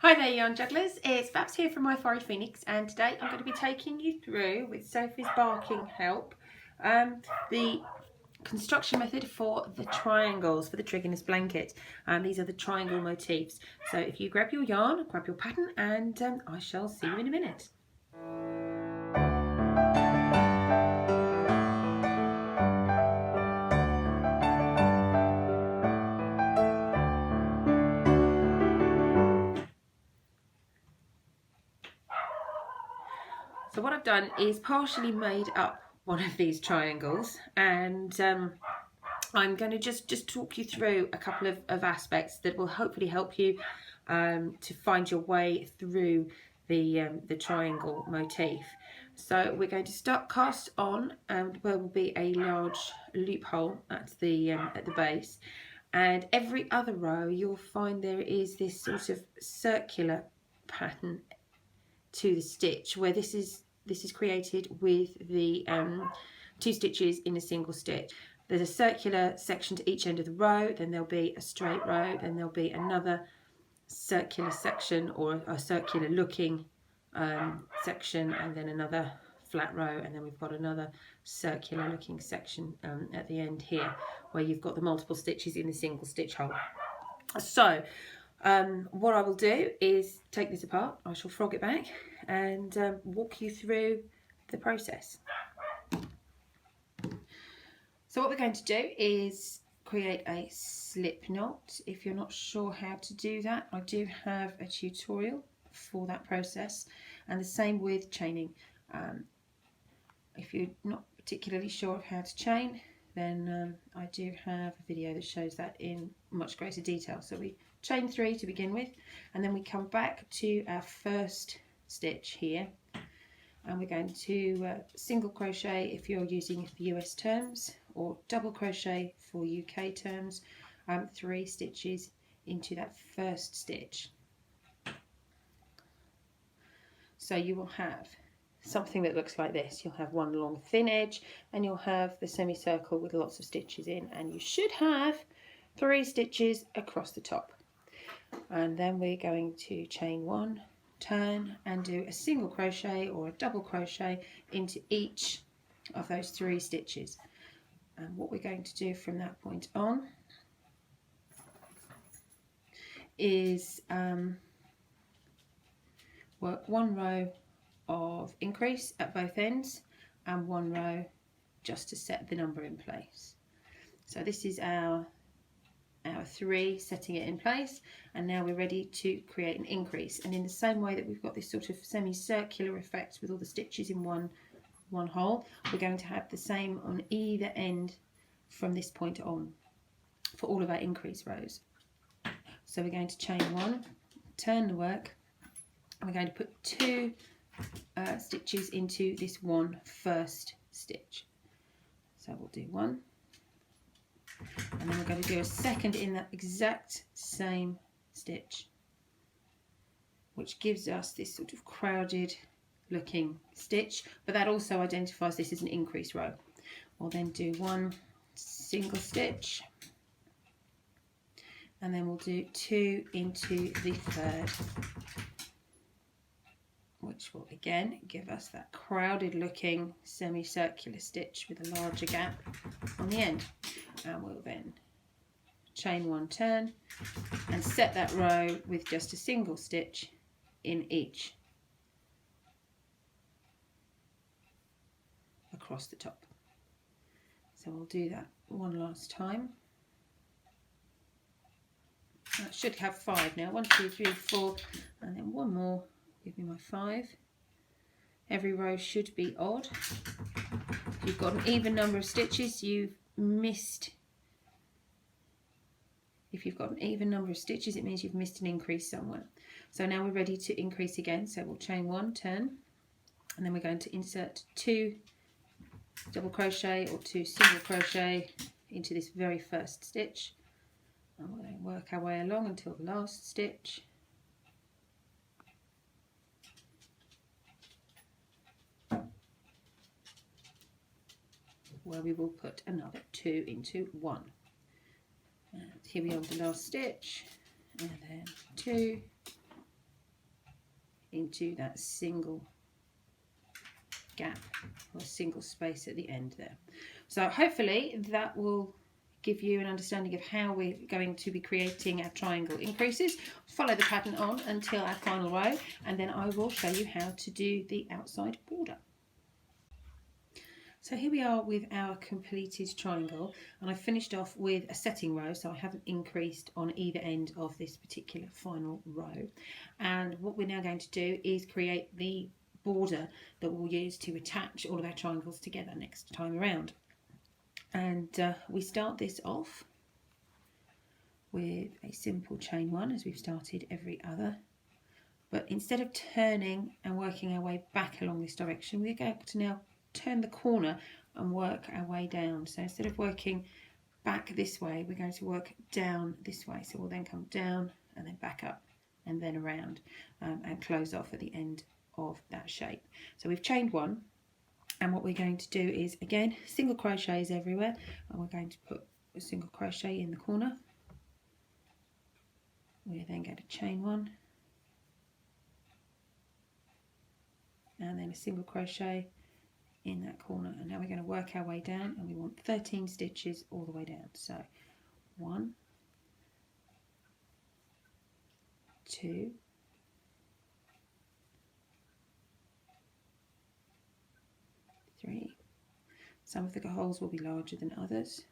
Hi there yarn jugglers, it's Babs here from MyFieryPhoenix, and today I'm going to be taking you through, with Sophie's barking help, the construction method for the triangles for the Trigonus Blanket. These are the triangle motifs. So if you grab your yarn, grab your pattern, and I shall see you in a minute. So what I've done is partially made up one of these triangles, and I'm going to just talk you through a couple of aspects that will hopefully help you to find your way through the triangle motif. So we're going to start cast on, and there will be a large loophole at the base, and every other row you'll find there is this sort of circular pattern to the stitch, where this is created with the 2 stitches in a single stitch. There's a circular section to each end of the row, then there'll be a straight row, then there'll be another circular section or a circular looking section, and then another flat row, and then we've got another circular looking section at the end here, where you've got the multiple stitches in a single stitch hole. So what I will do is take this apart. I shall frog it back and walk you through the process. So what we're going to do is create a slip knot. If you're not sure how to do that, I do have a tutorial for that process, and the same with chaining. If you're not particularly sure of how to chain, then I do have a video that shows that in much greater detail. So we chain 3 to begin with, and then we come back to our first stitch here, and we're going to single crochet if you're using US terms, or double crochet for UK terms, 3 stitches into that first stitch. So you will have something that looks like this. You'll have one long thin edge, and you'll have the semicircle with lots of stitches in, and you should have 3 stitches across the top. And then we're going to chain 1, turn, and do a single crochet or a double crochet into each of those 3 stitches. And what we're going to do from that point on is work 1 row of increase at both ends and 1 row just to set the number in place. So this is our 3, setting it in place, and now we're ready to create an increase. And in the same way that we've got this sort of semicircular effect with all the stitches in one hole, we're going to have the same on either end from this point on for all of our increase rows. So we're going to chain 1, turn the work, and we're going to put 2 stitches into this first stitch. So we'll do 1, and then we're going to do a second in that exact same stitch, which gives us this sort of crowded looking stitch, but that also identifies this as an increase row. We'll then do 1 single stitch, and then we'll do 2 into the third, which will again give us that crowded looking semicircular stitch with a larger gap on the end. And we'll then chain 1, turn, and set that row with just a single stitch in each across the top. So we'll do that one last time. That should have 5 now. 1, 2, 3, 4, and then 1 more. Give me my 5. Every row should be odd. If you've got an even number of stitches, you've missed. If you've got an even number of stitches, it means you've missed an increase somewhere. So now we're ready to increase again. So we'll chain 1, turn, and then we're going to insert 2 double crochet or 2 single crochet into this very first stitch, and we'll then work our way along until the last stitch. Where we will put another 2 into 1. And here we are with the last stitch, and then 2, into that single gap or single space at the end there. So hopefully that will give you an understanding of how we're going to be creating our triangle increases. Follow the pattern on until our final row, and then I will show you how to do the outside border. So here we are with our completed triangle, and I finished off with a setting row, so I haven't increased on either end of this particular final row. And what we're now going to do is create the border that we'll use to attach all of our triangles together next time around. And we start this off with a simple chain one, as we've started every other. But instead of turning and working our way back along this direction, we're going to now turn the corner and work our way down. So instead of working back this way, we're going to work down this way. So we'll then come down and then back up and then around and close off at the end of that shape. So we've chained one, and what we're going to do is, again, single crochets everywhere, and we're going to put a single crochet in the corner. We're then going to chain one, and then a single crochet in that corner, and now we're going to work our way down, and we want 13 stitches all the way down. So 1, 2, 3. Some of the holes will be larger than others.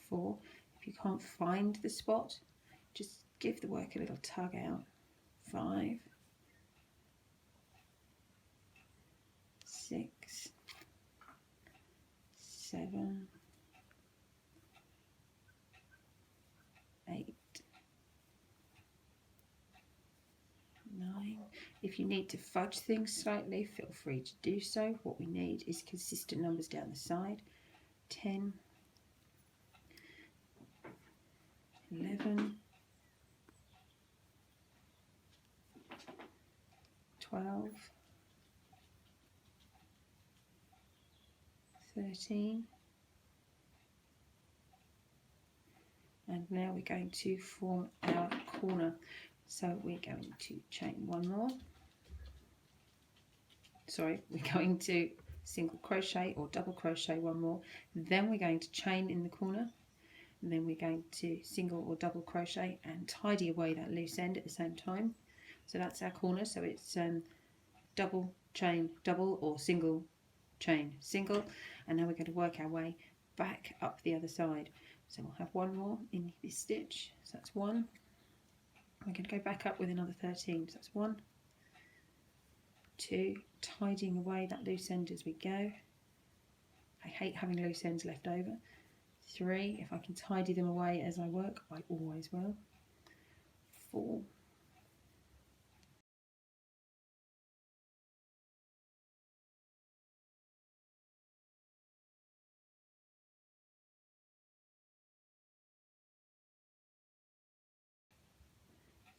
4. If you can't find the spot, just give the work a little tug out. 5, 6, 7, 8, 9. If you need to fudge things slightly, feel free to do so. What we need is consistent numbers down the side. 10, 11, 12, 13, and now we're going to form our corner. So we're going to chain one more. Sorry, we're going to single crochet or double crochet one more. Then we're going to chain in the corner. And then we're going to single or double crochet and tidy away that loose end at the same time. So that's our corner. So it's double, chain, double, or single, chain, single. And now we're going to work our way back up the other side. So we'll have one more in this stitch. So that's 1. We're going to go back up with another 13. So that's 1, 2, tidying away that loose end as we go. I hate having loose ends left over. 3, if I can tidy them away as I work, I always will. 4,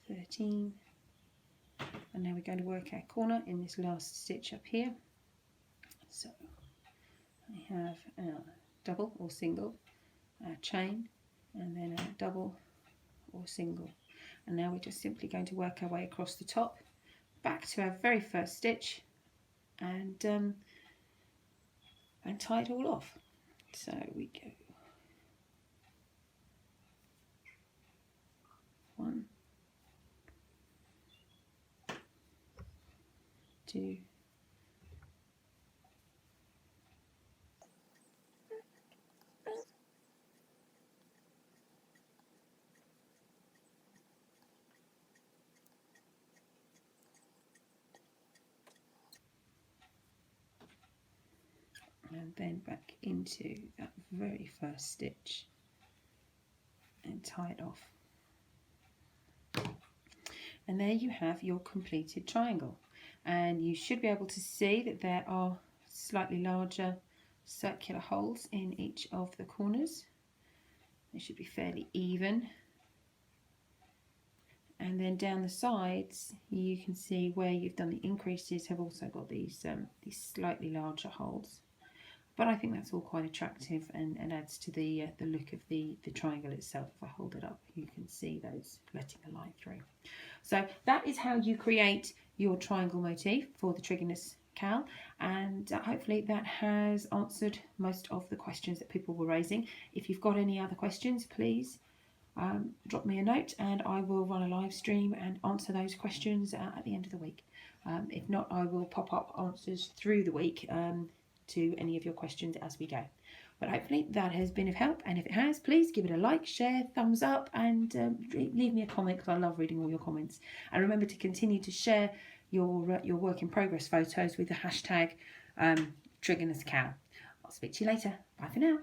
13, and now we're going to work our corner in this last stitch up here. So I have our double or single, our chain, and then our double or single, and now we're just simply going to work our way across the top back to our very first stitch and tie it all off. So we go 1, 2, 3, and then back into that very first stitch and tie it off. And there you have your completed triangle, and you should be able to see that there are slightly larger circular holes in each of the corners. They should be fairly even, and then down the sides you can see where you've done the increases have also got these slightly larger holes. but I think that's all quite attractive and adds to the look of the triangle itself. If I hold it up, you can see those letting the light through. So that is how you create your triangle motif for the Trigonus Cal, and hopefully that has answered most of the questions that people were raising. If you've got any other questions, please drop me a note and I will run a live stream and answer those questions at the end of the week. If not, I will pop up answers through the week to any of your questions as we go. But hopefully that has been of help, and if it has, please give it a like, share, thumbs up, and leave me a comment, because I love reading all your comments. And remember to continue to share your work in progress photos with the hashtag Trigonus Cal. I'll speak to you later. Bye for now.